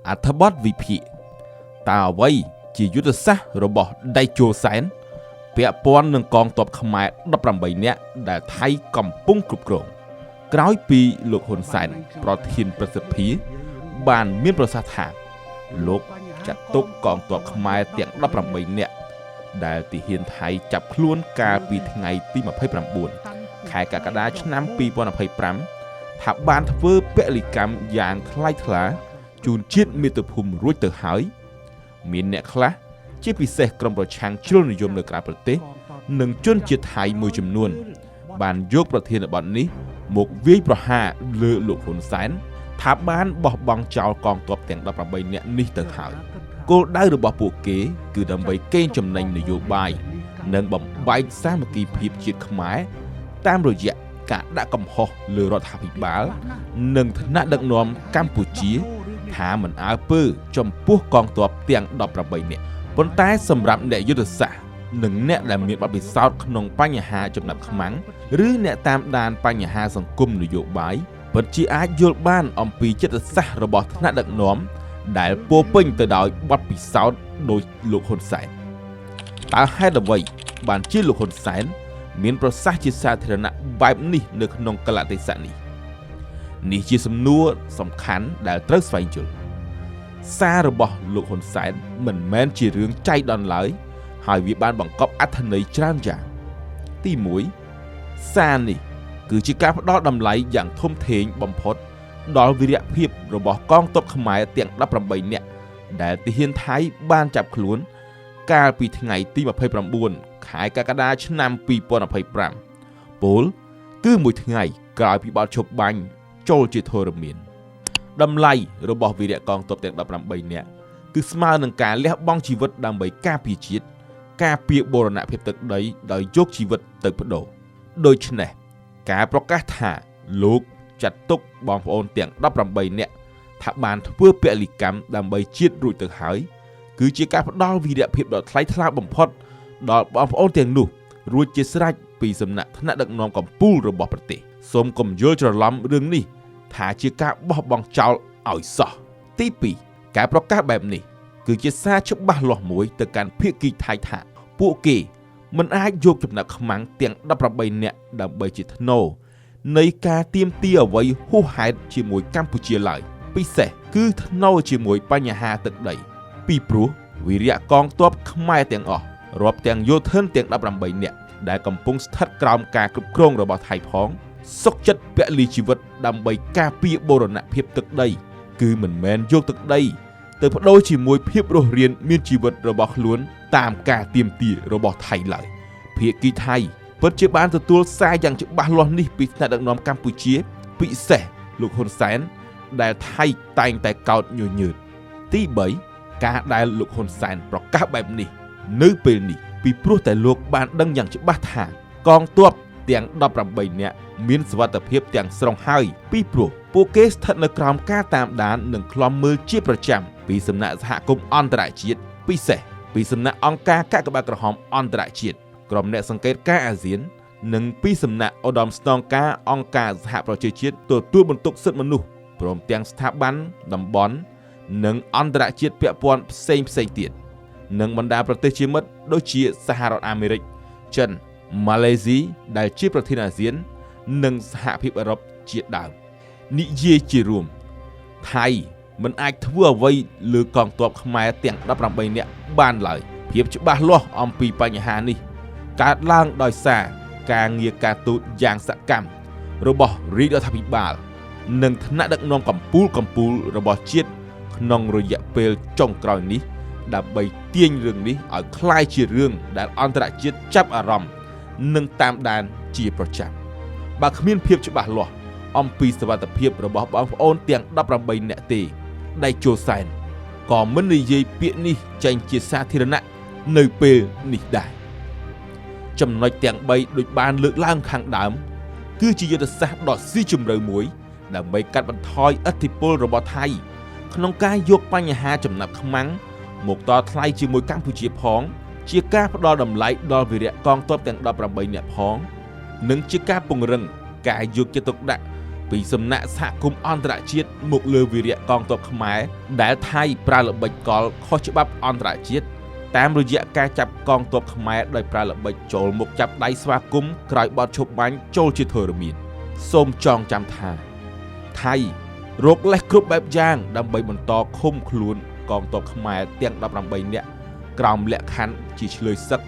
អត្ថបទវិភាគតើអ្វីជាយុទ្ធសាស្ត្ររបស់ដៃជោសែនពាក់ព័ន្ធនឹងកងទ័ពខ្មែរ18នាក់ដែលថៃកំពុងគ្រប់គ្រងក្រោយពីលោកហ៊ុនសែនប្រធានប្រសិទ្ធិបានមានប្រសាសន៍ថាលោកចាត់ទុកកងទ័ពខ្មែរទាំង18នាក់ដែលទាហានថៃចាប់ខ្លួនកាលពីថ្ងៃទី29ខែកក្កដាឆ្នាំ2025ថាបានធ្វើពលិកម្មយ៉ាងថ្លៃថ្លាជូនជាតិមាតុភូមិរួចទៅហើយមានអ្នកខ្លះជាពិសេសក្រុមប្រឆាំងជ្រុលនិយមនៅក្រៅប្រទេសនិងជនជាតិថៃមួយចំនួនបានយកប្រធានបទនេះមកវាយប្រហារលើលោកហ៊ុនសែនថាបានបោះបង់ចោលកងទ័ពទាំង18នាក់នេះទៅហើយគោលដៅរបស់ពួកគេគឺដើម្បីកេងចំណេញនយោបាយនិងបំបែកសាមគ្គីភាពជាតិខ្មែរតាមរយៈការដាក់កំហុសលើរដ្ឋាភិបាលនិងថ្នាក់ដឹកនាំកម្ពុជាថាមិនអើពើចំពោះកងទ័ពទាំង18នាក់ប៉ុន្តែសម្រាប់អ្នកយុទ្ធសាស្ត្រនិងអ្នកដែលមានបទពិសោធន៍ក្នុងបញ្ហាចំណាប់ខ្មាំងឬអ្នកតាមដានបញ្ហាសង្គមនយោបាយពិតជាអាចយល់បានអំពីចិត្តសាស្ត្ររបស់ថ្នាក់ដឹកនាំដែលពោពេញទៅដោយបទពិសោធន៍ដោយលោកហ៊ុនសែនតើហេតុអ្វីបានជាលោកហ៊ុនសែនមានប្រសាសន៍ជាសាធារណៈបែបនេះនៅក្នុងកលតិស័កនេះជាសំណួរសំខាន់ដែលត្រូវស្វែងយល់សាររបស់លោកហ៊ុនសែនមិនមែនជារឿងចៃដន្យឡើយហើយវាបានបង្កប់អត្ថន័យច្រើនយ៉ាងទី1សារនេះគឺជាការផ្ដល់តម្លៃយ៉ាងធំធេងបំផុតដល់វីរភាពរបស់កងទ័ពខ្មែរទាំង18នាក់ដែលទាហានថៃបានចាប់ខ្លួនកាលពីថ្ងៃទី29ខែកក្កដាឆ្នាំ2025ពលគឺមួយថ្ងៃក្រោយពីបទឈប់បាញ់ចូលជាធរមានតម្លៃរបស់វីរៈកងទ័ពទាំង18នាក់គឺស្មើនឹងការលះបង់ជីវិតដើម្បីការពារជាតិការពារបូរណភាពទឹកដីដោយយកជីវិតទៅប្ដូរដូច្នេះការប្រកាសថាលោកចាត់ទុកបងប្អូនទាំង18នាក់ថាបានធ្វើពលិកម្មដើម្បីជាតិរួចទៅហើយគឺជាការផ្ដល់វីរភាពដ៏ថ្លៃថ្លាបំផុតដល់បងប្អូនទាំងនោះរួចជាស្រេចពីសំណាក់ថ្នាក់ដឹកនាំកម្ពុជារបស់ប្រទេសសូមកុំយល់ច្រឡំរឿងនេះថាជាការបោះបង់ចោលឲ្យសោះទី2ការប្រកាសបែបនេះគឺជាសារច្បាស់លាស់មួយទៅកាន់ភាគីថៃថាពួកគេមិនអាចយកចំណាប់ខ្មាំងទាំង18នាក់ដើម្បីជាថ្នូរនៃការទាមទារអ្វីហួសហេតុជាមួយកម្ពុជាឡើយពិសេសគឺថ្នូរជាមួយបញ្ហាទឹកដីពីព្រោះវីរៈកងទ័ពខ្មែរទាំងអស់រាប់ទាំងយោធិនទាំង18នាក់ដែលកំពុងស្ថិតក្រោមការគ្រប់គ្រងរបស់ថៃផងសុខចិត្តពលីជីវិតដើម្បីការពារបូរណភាពទឹកដីគឺមិនមែនយកទឹកដីទៅបដូរជាមួយភាពរស់រានមានជីវិតរបស់ខ្លួនតាមការទាមទាររបស់ថៃឡើយភាគីថៃពិតជាបានទទួលសារយ៉ាងច្បាស់លាស់នេះពីថ្នាក់ដឹកនាំកម្ពុជាពិសេសលោកហ៊ុនសែនដែលថៃតែងតែកោតញញើតទី3ការដែលលោកហ៊ុនសែនប្រកាសបែបនេះនៅពេលនេះពីព្រោះតែលោកបានដឹងយ៉ាងច្បាស់ថាកងទ័ពទាំង18នាក់មានសុវត្ថិភាពទាំងស្រុងហើយពីព្រោះពួកគេស្ថិតនៅក្រោមការតាមដាននិងឃ្លាំមើលជាប្រចាំពីសំណាក់សហគមន៍អន្តរជាតិពិសេសពីសំណាក់អង្គការកាកបាទក្រហមអន្តរជាតិក្រុមអ្នកសង្កេតការអាស៊ាននិងពីសំណាក់ឧត្តមស្នងការអង្គការសហប្រជាជាតិទទួលបន្ទុកសិទ្ធិមនុស្សព្រមទាំងស្ថាប័នតំបន់និងអន្តរជាតិពាក់ព័ន្ធផ្សេងទៀតនិងបណ្ដាប្រទេសជាមិត្តដូចជាសហរដ្ឋអាមេរិកចិនម៉ាឡេស៊ីដែលជាប្រធានអាស៊ាននិងសហភាពអឺរ៉ុបជាដើមនិយាយជារួមថៃមិនអាចធ្វើអ្វីលើកងទ័ពខ្មែរទាំង18នាក់បានឡើយភាពច្បាស់លាស់អំពីបញ្ហានេះកើតឡើងដោយសារការងារការទូតយ៉ាងសកម្មរបស់រាជរដ្ឋាភិបាលនិងថ្នាក់ដឹកនាំកម្ពុជារបស់ជាតិក្នុងរយៈពេលចុងក្រោយនេះដើម្បីទាញរឿងនេះឲ្យคล้ายជារឿងដែលអន្តរជាតិចាប់អារម្មណ៍និងតាមដានជាប្រចាំបើគ្មានភាពច្បាស់លាស់អំពីសុវត្ថិភាពរបស់បងប្អូនទាំង18នាក់ទេដៃជោសែនក៏មិននិយាយពាក្យនេះចេញជាសាធារណៈនៅពេលនេះដែរចំណុចទាំង3ដូចបានលើកឡើងខាងដើមគឺជាយុទ្ធសាស្ត្រដ៏ស៊ីជម្រៅមួយដើម្បីកាត់បន្ថយឥទ្ធិពលរបស់ថៃក្នុងការយកបញ្ហាចំណាប់ខ្មាំងមកតថ្លៃជាមួយកម្ពុជាផងជាការផ្ដល់តម្លៃដល់វីរៈកងទ័ពទាំង18នាក់ផងនិងជាការពង្រឹងការយកចិត្តទុកដាក់ ពីសំណាក់សហគមន៍អន្តរជាតិមកលើវីរៈកងទ័ពខ្មែរដែលថៃប្រើល្បិចកលខុសច្បាប់អន្តរជាតិតាមរយៈការចាប់កងទ័ពខ្មែរដោយប្រើល្បិចចូលមកចាប់ដៃស្វាគមន៍ក្រោយបទឈប់បាញ់ចូលជាធរមានសូមចងចាំថាថៃរកលេសគ្រប់បែបយ៉ាងដើម្បីបន្តឃុំខ្លួនកងទ័ពខ្មែរទាំង18នាក់ក្រោមលក្ខខណ្ឌជាឆ្លើយសឹក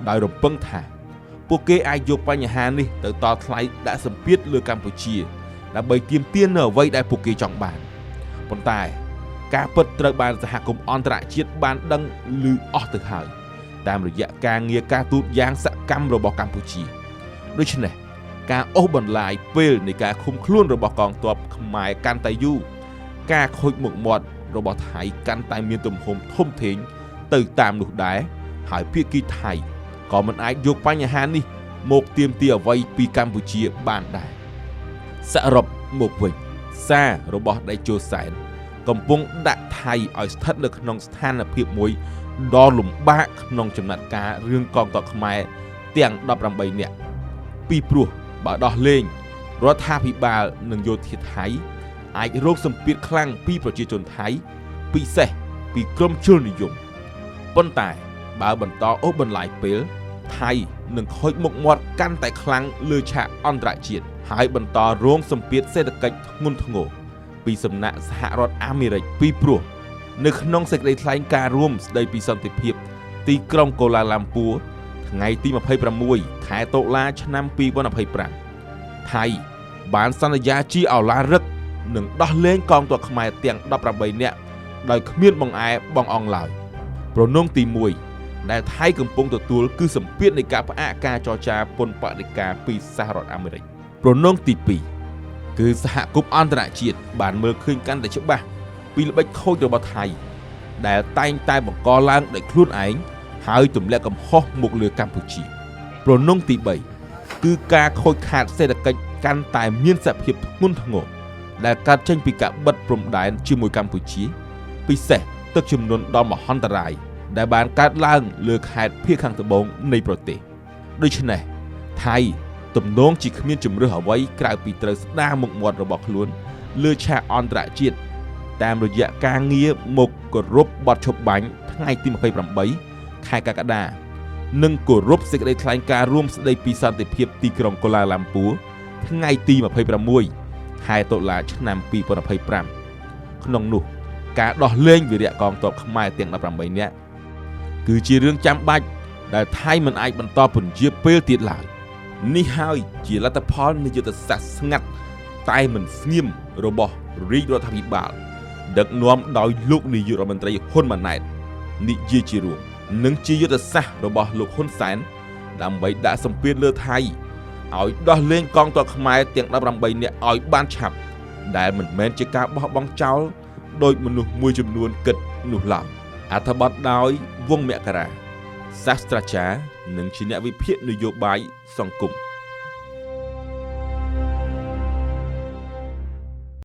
ដោយរំពឹងថាពួកគេអាចយកបញ្ហានេះទៅតថ្លៃដាក់សម្ពាធលើកម្ពុជាដើម្បីទាមទារនូវអ្វីដែលពួកគេចង់បានប៉ុន្តែការពិតត្រូវបានសហគមន៍អន្តរជាតិបានដឹងឮអស់ទៅហើយតាមរយៈការងារការទូតយ៉ាងសកម្មរបស់កម្ពុជាដូច្នេះការអូសបន្លាយពេលនៃការឃុំខ្លួនរបស់កងទ័ពខ្មែរកាន់តែយូរការខូចមុខមាត់របស់ថៃកាន់តែមានទំហំធំធេងទៅតាមនោះដែរហើយភាគីថៃក៏មិនអាចយកបញ្ហានេះមកទាមទារអ្វីពីកម្ពុជាបានដែរសរុបមកវិញសាររបស់ដេជោសែនកំពុងដាក់ថៃឲ្យស្ថិតនៅក្នុងស្ថានភាពមួយដ៏លំបាកក្នុងចំណាត់ការរឿងកងទ័ពខ្មែរទាំង18នាក់ពីព្រោះបើដោះលែងរដ្ឋាភិបាលនិងយោធាថៃអាចរងសម្ពាធខ្លាំងពីប្រជាជនថៃពិសេសពីក្រុមជននិយមប៉ុន្តែបើបន្តអូសបន្លាយពេលថៃនឹងខូចមុខមាត់កាន់តែខ្លាំងលើឆាកអន្តរជាតិហើយបន្តរងសម្ពាធសេដ្ឋកិច្ចធ្ងន់ធ្ងរពីសំណាក់សហរដ្ឋអាមេរិកពីព្រោះនៅក្នុងសេចក្តីថ្លែងការណ៍រួមស្តីពីសន្តិភាពទីក្រុងកូឡាឡាំពួរថ្ងៃទី26ខែតុលាឆ្នាំ2025ថៃបានសន្យាជាឱឡារិកនឹងដោះលែងកងទ័ពខ្មែរទាំង18នាក់ដោយគ្មានបង្អែបងអង់ឡើយប្រណងទី1ដែលថៃកំពុងទទួលគឺសម្ពាធនៃការផ្អាកការចរចាពន្ធបដិការពីសហរដ្ឋអាមេរិកប្រណងទី2គឺសហគមន៍អន្តរជាតិបានមើលឃើញកាន់តែច្បាស់ពីល្បិចខូចរបស់ថៃដែលតែងតែបង្កឡើងដោយខ្លួនឯងហើយទម្លាក់កំហុសមកលើកម្ពុជាប្រណងទី3គឺការខូចខាតសេដ្ឋកិច្ចកាន់តែមានសភាពធ្ងន់ធ្ងរដែលកើតចេញពីការបិទព្រំដែនជាមួយកម្ពុជាពិសេសទឹកជំនន់ដ៏មហន្តរាយដែលបានកើតឡើងលើខេត្តភាគខាងត្បូងនៃប្រទេសដូច្នេះថៃទំនងជាគ្មានជំរឿសអ្វីក្រៅពីត្រូវស្ដារមុខមាត់របស់ខ្លួនលើឆាកអន្តរជាតិតាមរយៈការងារមកគោរពបទឈប់បាញ់ថ្ងៃទី28ខែកក្កដានិងគោរពសេចក្តីថ្លែងការណ៍រួមស្តីពីសន្តិភាពទីក្រុងកូឡាឡាំពួរថ្ងៃទី26ខែតុលាឆ្នាំ2025ក្នុងនោះការដោះលែងវីរៈកងទ័ពខ្មែរទាំង18នាក់គឺជារឿងចាំបាច់ដែលថៃមិនអាចបន្តពន្យាពេលទៀតឡើយនេះហើយជាលទ្ធផលនៃយុទ្ធសាស្ត្រស្ងាត់តែមិនស្ងៀមរបស់រាជរដ្ឋាភិបាលដឹកនាំដោយលោកនាយករដ្ឋមន្ត្រីហ៊ុនម៉ាណែតនិយាយជារួមនិងជាយុទ្ធសាស្ត្ររបស់លោកហ៊ុនសែនដើម្បីដាក់សម្ពាធលើថៃឲ្យដោះលែងកងទ័ពខ្មែរទាំង18នាក់ឲ្យបានឆាប់ដែលមិនមែនជាការបោះបង់ចោលដោយមនុស្សមួយចំនួនគិតនោះឡើយអត្ថបទដោយវងមករាសាស្ត្រាចារ្យនិងជាអ្នកវិភាគនយោបាយសង្គម